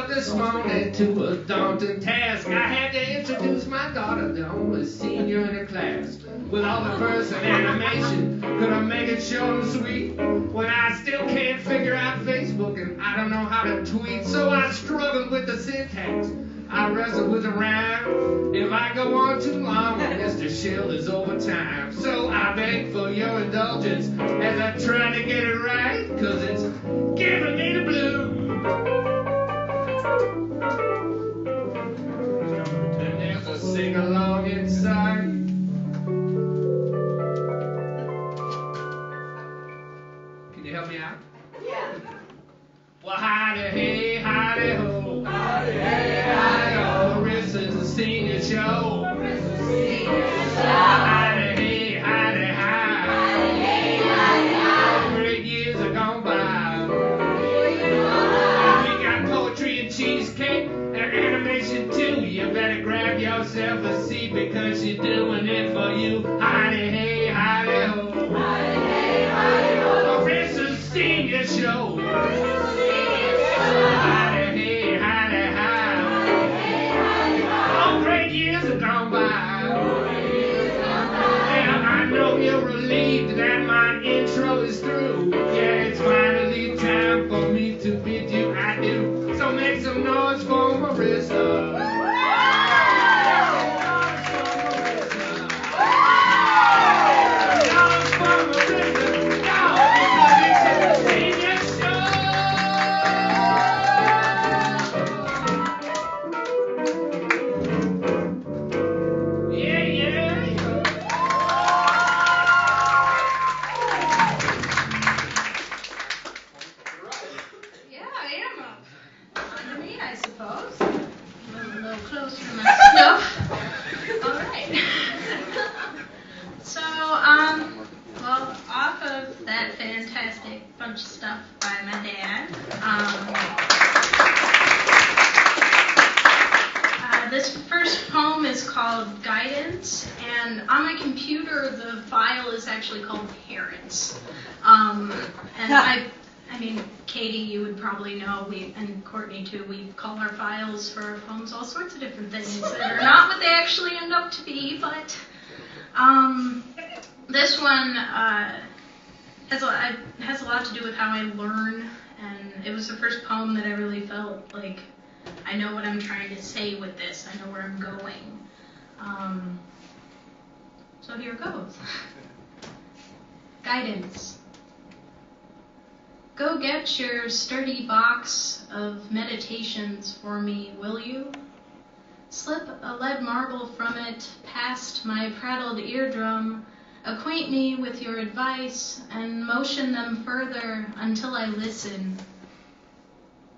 This morning to a daunting task. I had to introduce my daughter, the only senior in the class. With all the verse and animation, could I make it short and sweet? When I still can't figure out Facebook and I don't know how to tweet, so I struggled with the syntax. I wrestled with the rhyme. If I go on too long, Mr. Shield is over time. So I beg for your indulgence as I try to get it right, cause it's giving me the blues. And there's a sing-along inside. Can you help me out? Yeah. Well, howdy, hey, howdy, ho. Howdy, hey, howdy, ho. Marissa's a senior show. Marissa's senior show. Howdy, hey, howdy, hi. Howdy, hey, howdy, hi. Great years are gone by. We got poetry and cheesecake and animation too. You better grab yourself a seat because she's doing it for you. Howdy, hey, howdy, ho. Howdy, hey, howdy, ho. Marissa's senior show. Marissa's senior show. Howdy, hey, howdy, hi. Howdy, hey, howdy, ho. Oh, great years are gone by. Yeah, I know you're relieved that my intro is through. Yeah, it's finally time for me to bid you adieu. So make some noise for Marissa. This first poem is called Guidance, and on my computer the file is actually called Parents. And I mean, Katie, you would probably know, and Courtney too, we call our files for our poems all sorts of different things that are not what they actually end up to be, but this one has a lot to do with how I learn, and it was the first poem that I really felt like I know what I'm trying to say with this. I know where I'm going. So here it goes. Guidance. Go get your sturdy box of meditations for me, will you? Slip a lead marble from it past my prattled eardrum, acquaint me with your advice, and motion them further until I listen.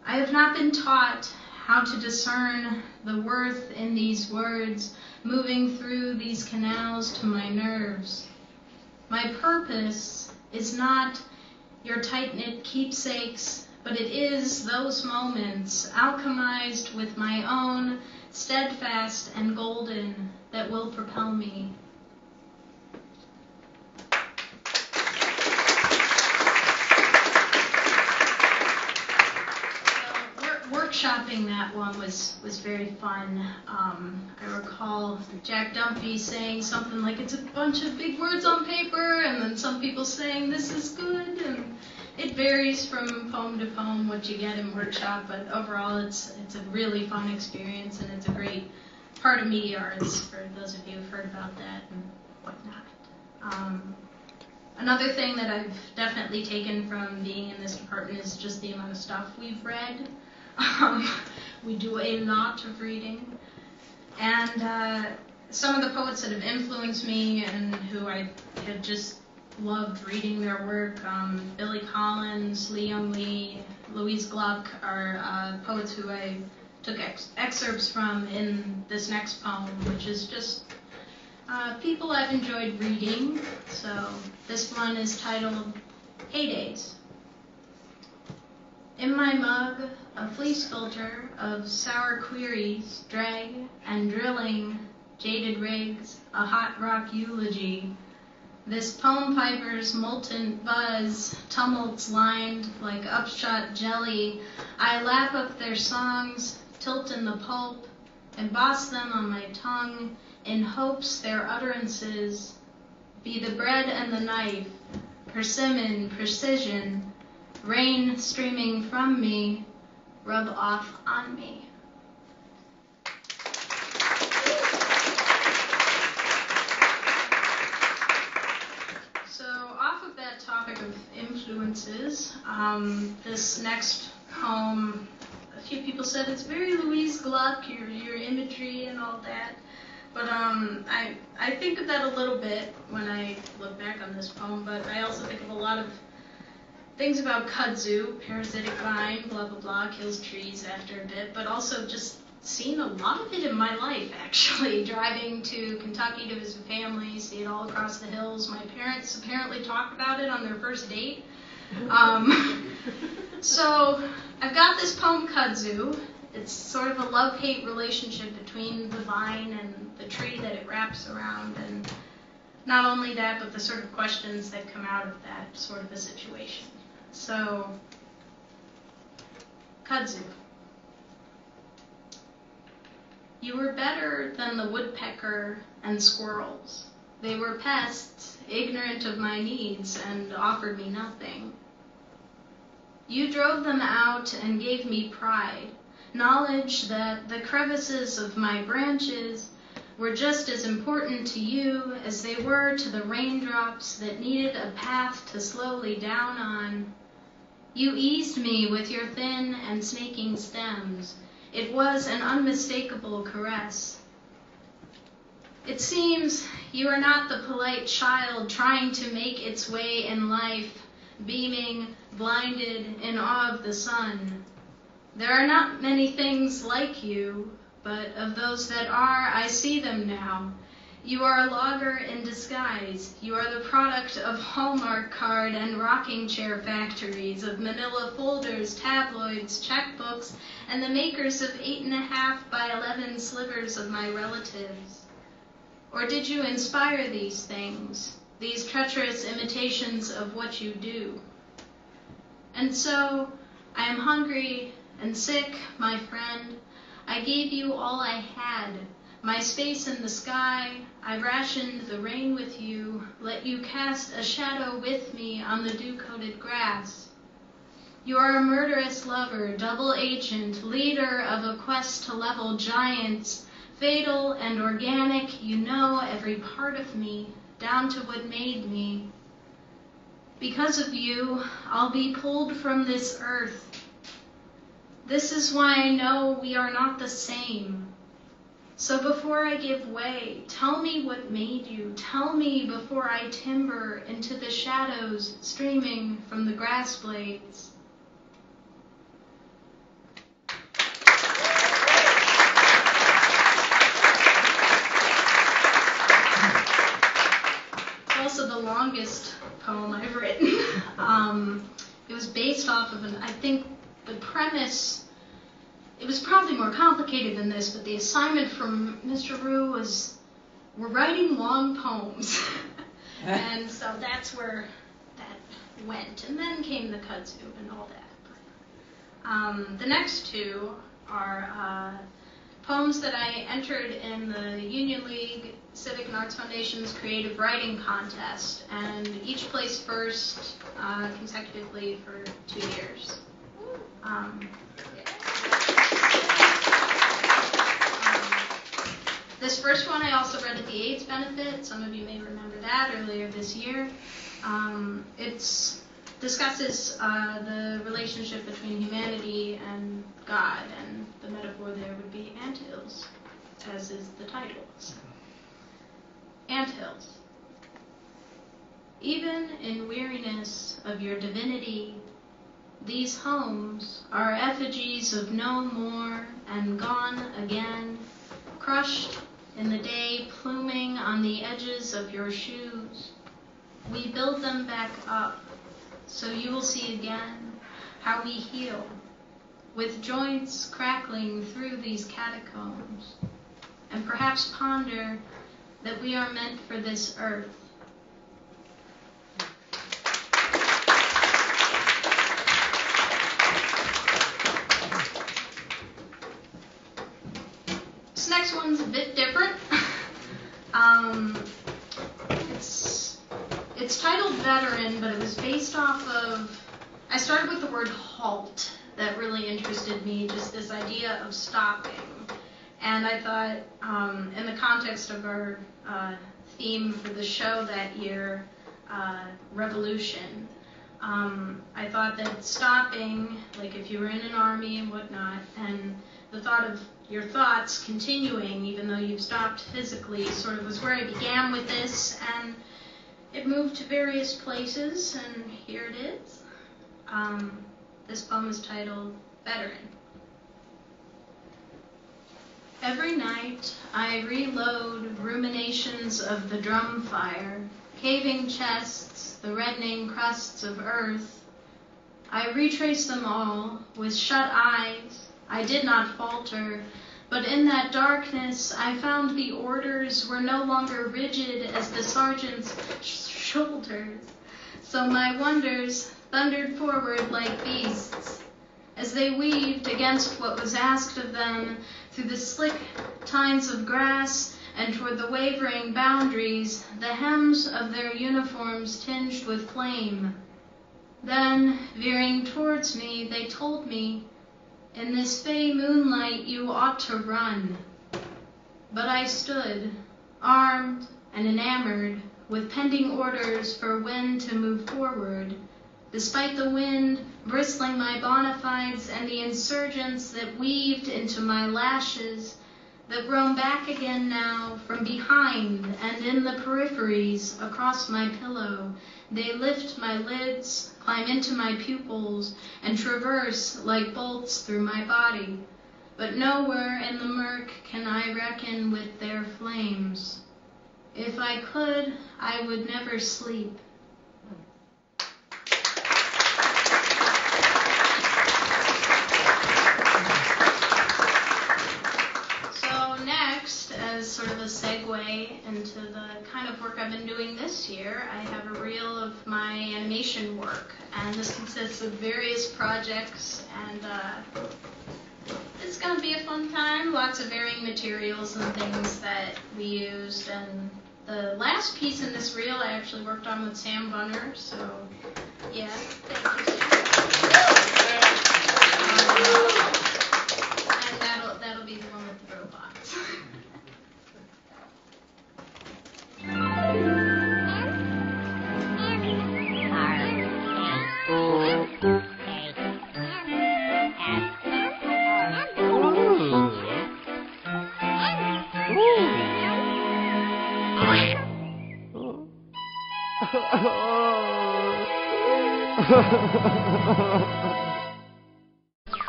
I have not been taught how to discern the worth in these words moving through these canals to my nerves. My purpose is not your tight-knit keepsakes, but it is those moments alchemized with my own steadfast and golden that will propel me. Workshopping that one was very fun. I recall Jack Dumpy saying something like, it's a bunch of big words on paper, and then some people saying this is good, and it varies from poem to poem what you get in workshop, but overall it's a really fun experience, and it's a great part of media arts for those of you who've heard about that and whatnot. Another thing that I've definitely taken from being in this department is just the amount of stuff we've read. We do a lot of reading, and some of the poets that have influenced me and who I have just loved reading their work, Billy Collins, Lee Young Lee, Louise Gluck are poets who I took excerpts from in this next poem, which is just people I've enjoyed reading. So this one is titled Heydays. In my mug, a fleece filter of sour queries, drag and drilling, jaded rigs, a hot rock eulogy. This poem piper's molten buzz, tumults lined like upshot jelly. I lap up their songs, tilt in the pulp, emboss them on my tongue, in hopes their utterances be the bread and the knife, persimmon, precision, rain streaming from me, rub off on me. So off of that topic of influences, this next poem, a few people said it's very Louise Gluck, your imagery and all that. But I think of that a little bit when I look back on this poem, but I also think of a lot of things about kudzu, parasitic vine, blah, blah, blah, kills trees after a bit, but also just seen a lot of it in my life, actually. Driving to Kentucky to visit family, see it all across the hills. My parents apparently talked about it on their first date. So I've got this poem, Kudzu. It's sort of a love-hate relationship between the vine and the tree that it wraps around, and not only that, but the sort of questions that come out of that sort of a situation. So, Kudzu. You were better than the woodpecker and squirrels. They were pests, ignorant of my needs, and offered me nothing. You drove them out and gave me pride, knowledge that the crevices of my branches were just as important to you as they were to the raindrops that needed a path to slowly down on. You eased me with your thin and snaking stems. It was an unmistakable caress. It seems you are not the polite child trying to make its way in life, beaming, blinded in awe of the sun. There are not many things like you, but of those that are, I see them now. You are a logger in disguise. You are the product of Hallmark card and rocking chair factories, of manila folders, tabloids, checkbooks, and the makers of 8.5 by 11 slivers of my relatives. Or did you inspire these things, these treacherous imitations of what you do? And so, I am hungry and sick, my friend. I gave you all I had, my space in the sky. I rationed the rain with you, let you cast a shadow with me on the dew-coated grass. You are a murderous lover, double agent, leader of a quest to level giants, fatal and organic. You know every part of me, down to what made me. Because of you, I'll be pulled from this earth. This is why I know we are not the same. So before I give way, tell me what made you. Tell me before I timber into the shadows streaming from the grass blades. It's also the longest poem I've written. It was based off of I think the premise, it was probably more complicated than this, but the assignment from Mr. Rue was, we're writing long poems. And so that's where that went. And then came the kudzu and all that. The next two are poems that I entered in the Union League Civic and Arts Foundation's Creative Writing Contest, and each placed first consecutively for 2 years. This first one I also read at the AIDS benefit. Some of you may remember that earlier this year. It discusses the relationship between humanity and God, and the metaphor there would be anthills, as is the title. So. Anthills. Even in weariness of your divinity, these homes are effigies of no more and gone again, crushed in the day, pluming on the edges of your shoes. We build them back up, so you will see again how we heal, with joints crackling through these catacombs, and perhaps ponder that we are meant for this earth. This next one's a bit different. It's titled Veteran, but it was based off of, I started with the word halt that really interested me, just this idea of stopping. And I thought, in the context of our theme for the show that year, revolution, I thought that stopping, like if you were in an army and whatnot, and the thought of your thoughts continuing even though you've stopped physically sort of was where I began with this, and it moved to various places, and here it is. This poem is titled Veteran. Every night I reload ruminations of the drum fire, caving chests, the reddening crusts of earth. I retrace them all with shut eyes. I did not falter, but in that darkness I found the orders were no longer rigid as the sergeant's shoulders. So my wonders thundered forward like beasts, as they weaved against what was asked of them through the slick tines of grass and toward the wavering boundaries, the hems of their uniforms tinged with flame. Then, veering towards me, they told me, in this fey moonlight you ought to run. But I stood, armed and enamored, with pending orders for when to move forward, despite the wind bristling my bona fides and the insurgents that weaved into my lashes, that roam back again now from behind and in the peripheries across my pillow. They lift my lids, climb into my pupils, and traverse like bolts through my body. But nowhere in the murk can I reckon with their flames. If I could, I would never sleep. So next, as sort of a segue into the kind of work I've been doing this year, I have a reel of my animation work, and this consists of various projects, and it's going to be a fun time, lots of varying materials and things that we used, and the last piece in this reel I actually worked on with Sam Bunner, so yeah, thank you, Sam. And that'll be the one with the robots.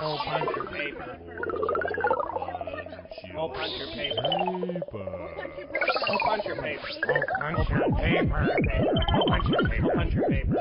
Oh, punch your paper. Oh, punch your paper. Oh, punch your paper. Oh, punch your paper. Oh, punch your paper. Punch your paper.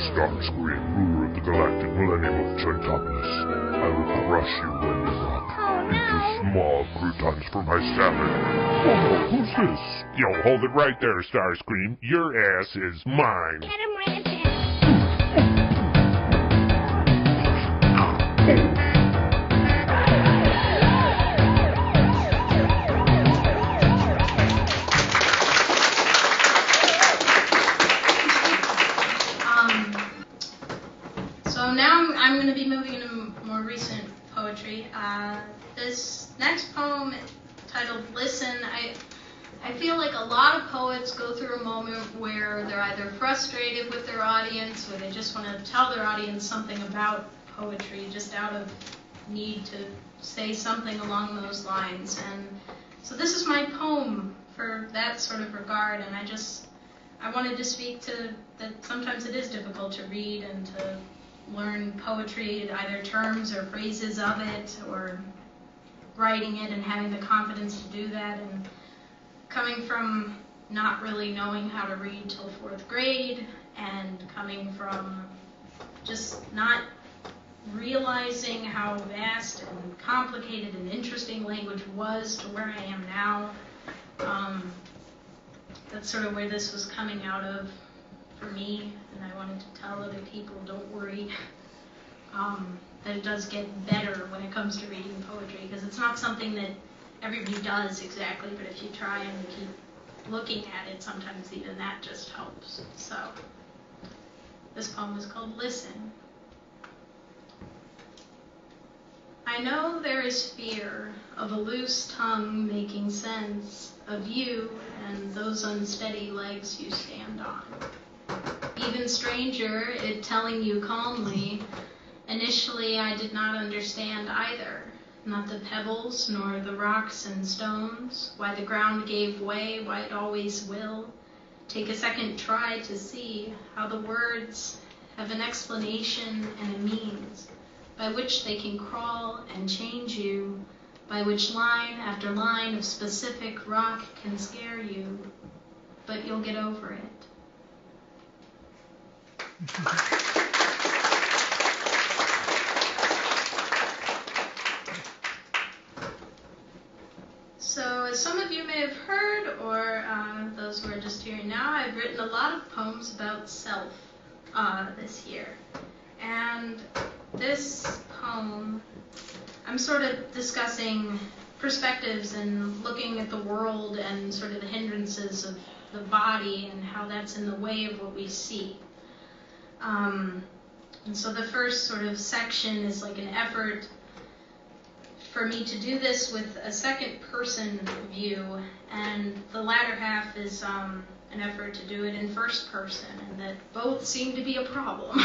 Starscream, ruler of the galactic millennium of Chuntopolis. I will crush you when you rock into small croutons for my salad. Oh no, who's this? Yo, hold it right there, Starscream. Your ass is mine. Get him right there. poetry. This next poem, titled Listen, I feel like a lot of poets go through a moment where they're either frustrated with their audience or they just want to tell their audience something about poetry, just out of need to say something along those lines. And so this is my poem for that sort of regard, and I wanted to speak to that sometimes it is difficult to read and to learn poetry, either terms or phrases of it, or writing it and having the confidence to do that. And coming from not really knowing how to read till 4th grade, and coming from just not realizing how vast and complicated and interesting language was to where I am now, that's sort of where this was coming out of for me, and I wanted to tell other people, don't worry, that it does get better when it comes to reading poetry, because it's not something that everybody does exactly, but if you try and keep looking at it, sometimes even that just helps. So this poem is called Listen. I know there is fear of a loose tongue making sense of you and those unsteady legs you stand on. Even stranger, it telling you calmly, initially I did not understand either, not the pebbles nor the rocks and stones, why the ground gave way, why it always will. Take a second try to see how the words have an explanation and a means, by which they can crawl and change you, by which line after line of specific rock can scare you, but you'll get over it. So, as some of you may have heard, or those who are just hearing now, I've written a lot of poems about self this year. And this poem, I'm sort of discussing perspectives and looking at the world and sort of the hindrances of the body and how that's in the way of what we see. And so the first sort of section is like an effort for me to do this with a second person view, and the latter half is an effort to do it in first person, and that both seem to be a problem.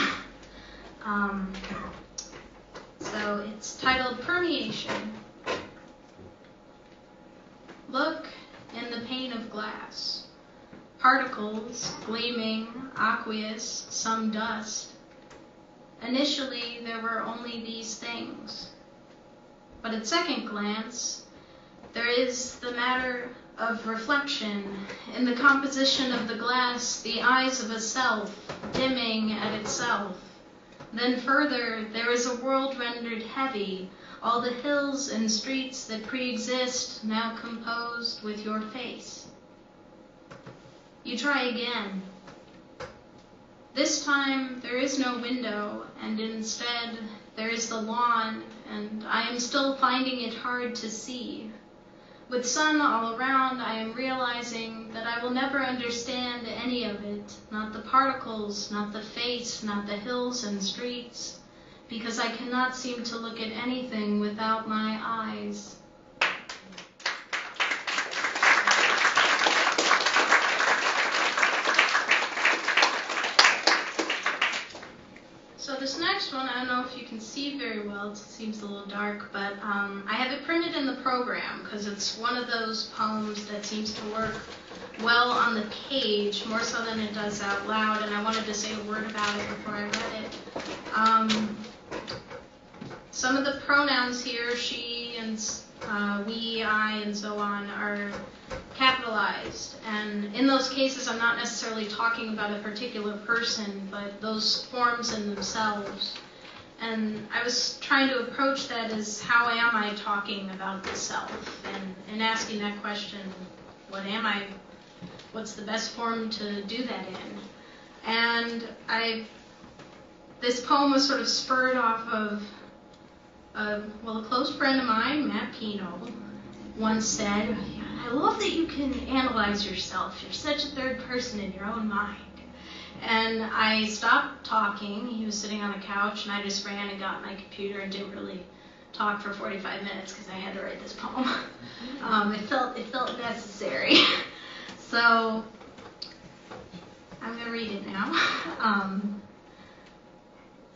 So it's titled Permeation. Look in the pane of glass. Particles gleaming, aqueous, some dust. Initially, there were only these things. But at second glance, there is the matter of reflection in the composition of the glass, the eyes of a self dimming at itself. Then further, there is a world rendered heavy, all the hills and streets that pre-exist now composed with your face. You try again. This time, there is no window, and instead, there is the lawn, and I am still finding it hard to see. With sun all around, I am realizing that I will never understand any of it, not the particles, not the face, not the hills and streets, because I cannot seem to look at anything without my eyes. So this next one, I don't know if you can see very well, it seems a little dark, but I have it printed in the program because it's one of those poems that seems to work well on the page, more so than it does out loud, and I wanted to say a word about it before I read it. Some of the pronouns here, she and we, I, and so on, are capitalized, and in those cases I'm not necessarily talking about a particular person, but those forms in themselves. And I was trying to approach that as how am I talking about the self, and asking that question, what am I, what's the best form to do that in? And this poem was sort of spurred off of a close friend of mine, Matt Pino, once said, I love that you can analyze yourself. You're such a third person in your own mind. And I stopped talking. He was sitting on the couch, and I just ran and got my computer and didn't really talk for 45 minutes because I had to write this poem. It felt necessary. So I'm going to read it now.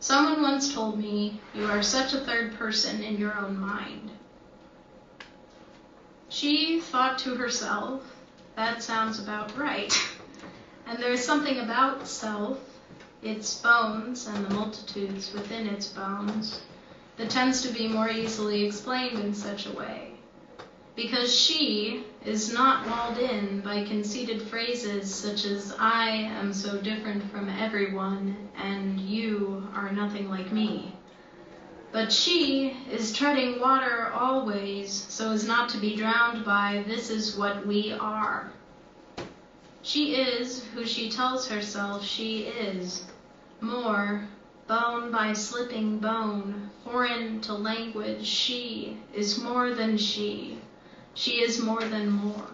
Someone once told me, "You are such a third person in your own mind." She thought to herself, "That sounds about right." And there is something about self, its bones and the multitudes within its bones, that tends to be more easily explained in such a way, because she is not walled in by conceited phrases such as "I am so different from everyone" and "you are nothing like me." But she is treading water always so as not to be drowned by "this is what we are." She is who she tells herself she is, more, bone by slipping bone, foreign to language. She is more than she. She is more than more.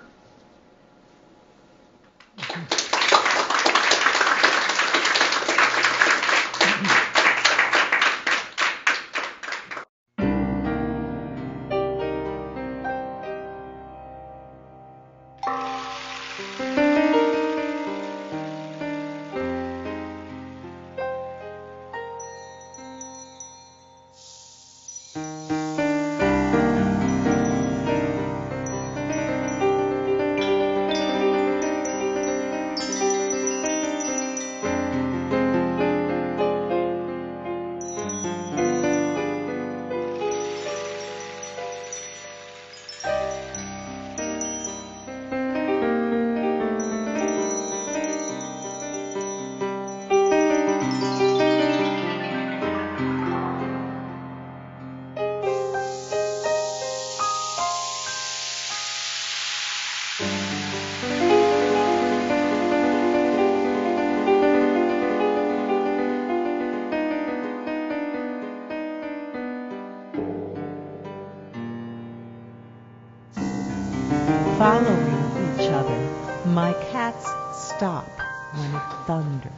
Following each other, my cats stop when it thunders.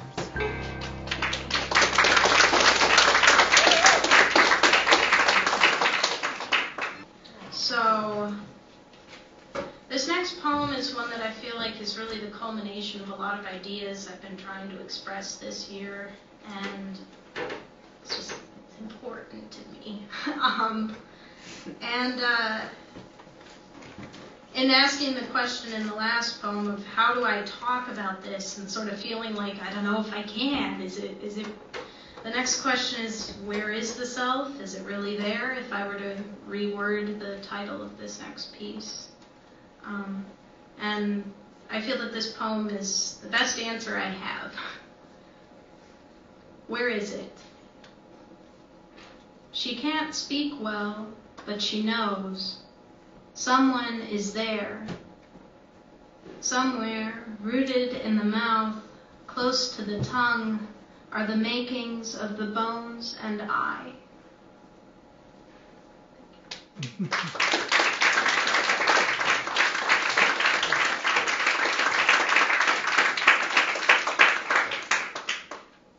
So, this next poem is one that I feel like is really the culmination of a lot of ideas I've been trying to express this year, and it's important to me. In asking the question in the last poem of how do I talk about this, and sort of feeling like I don't know if I can, is it the next question is, where is the self? Is it really there? If I were to reword the title of this next piece. And I feel that this poem is the best answer I have. Where is it? She can't speak well, but she knows. Someone is there. Somewhere, rooted in the mouth, close to the tongue, are the makings of the bones and I.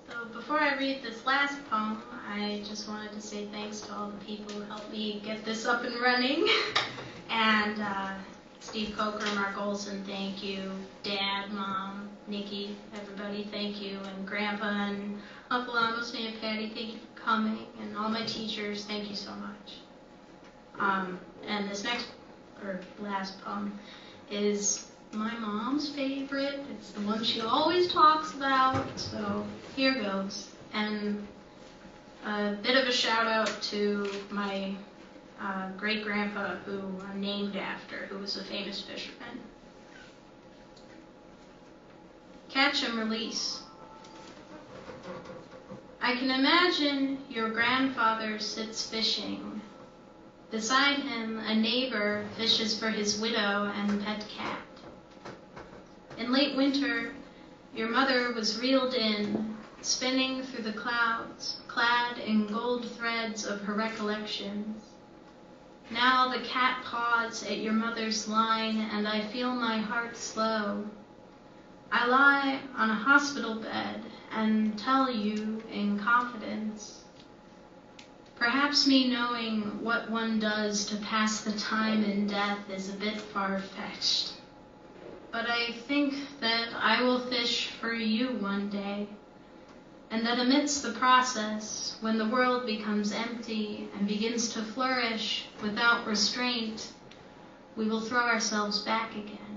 So before I read this last poem, I just wanted to say thanks to all the people who helped me get this up and running. And Steve Coker, Mark Olson, thank you. Dad, Mom, Nikki, everybody, thank you. And Grandpa and Uncle Amos and Patty, thank you for coming. And all my teachers, thank you so much. And this next, or last poem, is my mom's favorite. It's the one she always talks about, so here goes. And a bit of a shout out to my great-grandpa, who I'm named after, who was a famous fisherman. Catch and release. I can imagine your grandfather sits fishing. Beside him, a neighbor fishes for his widow and pet cat. In late winter, your mother was reeled in, spinning through the clouds, clad in gold threads of her recollections. Now the cat paws at your mother's line, and I feel my heart slow. I lie on a hospital bed and tell you in confidence. Perhaps me knowing what one does to pass the time in death is a bit far-fetched. But I think that I will fish for you one day, and that amidst the process, when the world becomes empty and begins to flourish without restraint, we will throw ourselves back again.